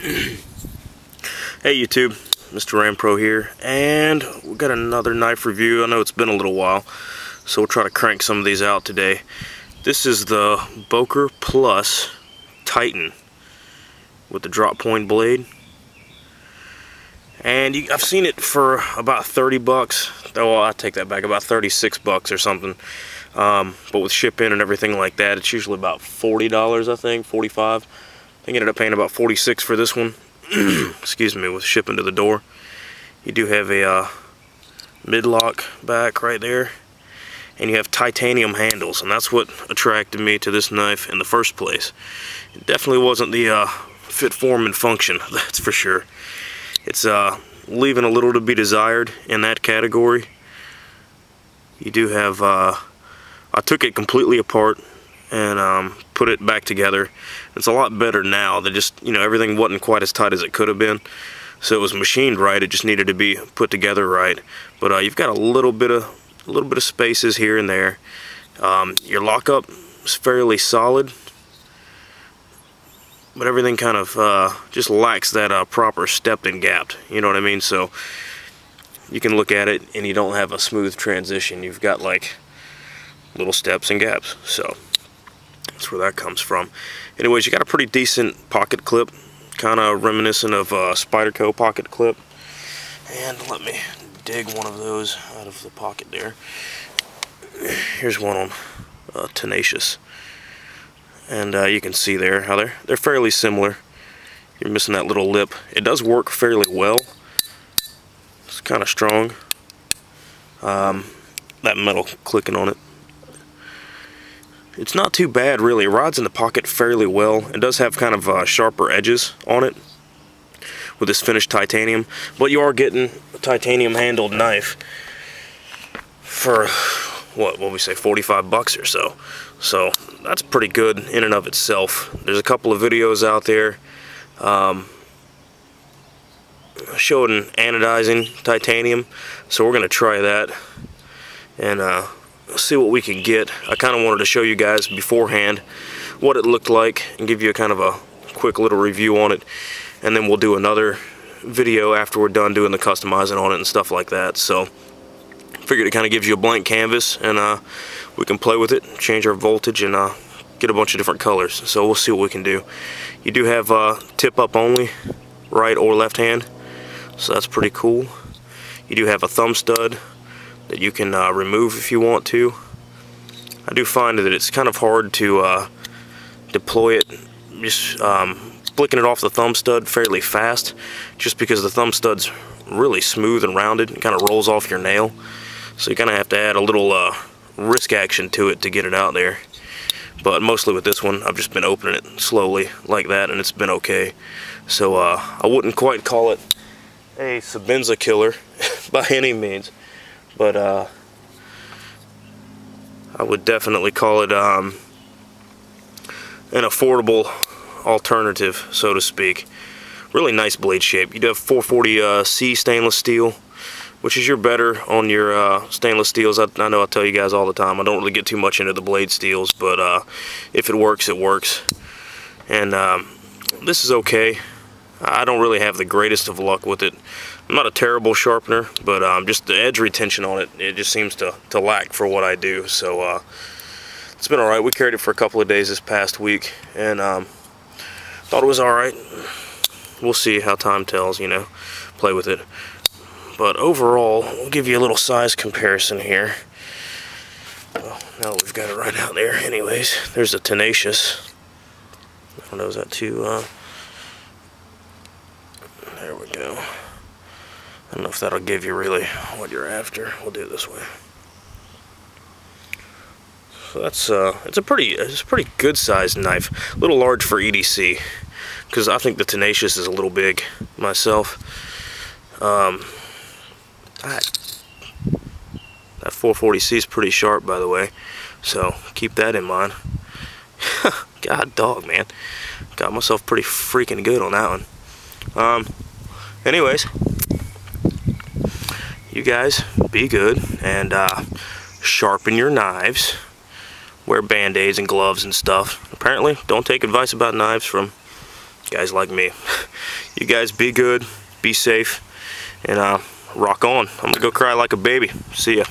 Hey YouTube, MrRampro here, and we got another knife review. I know it's been a little while, so we'll try to crank some of these out today. This is the Boker Plus Titan with the drop point blade, and I've seen it for about 30 bucks. Oh, I take that back, about 36 bucks or something. But with shipping and everything like that, it's usually about $40, I think, 45. I think I ended up paying about 46 for this one. Excuse me, with shipping to the door. You do have a mid-lock back right there, and you have titanium handles, and that's what attracted me to this knife in the first place. It definitely wasn't the fit, form, and function, that's for sure. It's leaving a little to be desired in that category. You do have, I took it completely apart and put it back together. It's a lot better now. That just, you know, everything wasn't quite as tight as it could have been, so it was machined right. It just needed to be put together right. But you've got a little bit of spaces here and there. Your lockup is fairly solid, but everything kind of just lacks that proper stepped and gapped. You know what I mean? So you can look at it and you don't have a smooth transition. You've got like little steps and gaps. So that's where that comes from. Anyways, you got a pretty decent pocket clip, kind of reminiscent of Spyderco pocket clip. And let me dig one of those out of the pocket there. Here's one on Tenacious, and you can see there how they're fairly similar. You're missing that little lip. It does work fairly well. It's kind of strong. That metal clicking on it. It's not too bad, really. It rides in the pocket fairly well. It does have kind of sharper edges on it with this finished titanium, but you are getting a titanium handled knife for what we say, 45 bucks or so. So that's pretty good in and of itself. There's a couple of videos out there showing anodizing titanium, so we're gonna try that and see what we can get. I kind of wanted to show you guys beforehand what it looked like and give you a kind of a quick little review on it, and then we'll do another video after we're done doing the customizing on it and stuff like that. So figured it kind of gives you a blank canvas, and we can play with it, change our voltage, and get a bunch of different colors. So we'll see what we can do. You do have tip up only, right or left hand, so that's pretty cool. You do have a thumb stud that you can remove if you want to. I do find that it's kind of hard to deploy it, just flicking it off the thumb stud fairly fast, just because the thumb stud's really smooth and rounded and kind of rolls off your nail. So you kind of have to add a little risk action to it to get it out there. But mostly with this one, I've just been opening it slowly like that, and it's been okay. So I wouldn't quite call it a Sebenza killer by any means, but I would definitely call it an affordable alternative, so to speak. Really nice blade shape. You do have 440C stainless steel, which is your better on your stainless steels. I know I tell you guys all the time, I don't really get too much into the blade steels, but if it works, it works. And this is okay. I don't really have the greatest of luck with it. I'm not a terrible sharpener, but just the edge retention on it, it just seems to lack for what I do. So it's been alright. We carried it for a couple of days this past week, and thought it was alright. We'll see how time tells, you know, play with it. But overall, we'll give you a little size comparison here. Well, now that we've got it right out there, anyways, there's a Tenacious. I don't know, is that too, there we go. I don't know if that'll give you really what you're after. We'll do it this way. So that's it's a pretty good sized knife. A little large for EDC, because I think the Tenacious is a little big myself. That 440C is pretty sharp, by the way, so keep that in mind. God dog, man, got myself pretty freaking good on that one. Anyways, you guys be good and sharpen your knives. Wear band-aids and gloves and stuff. Apparently, don't take advice about knives from Guys like me. You guys be good, be safe, and rock on. I'm gonna go cry like a baby. See ya.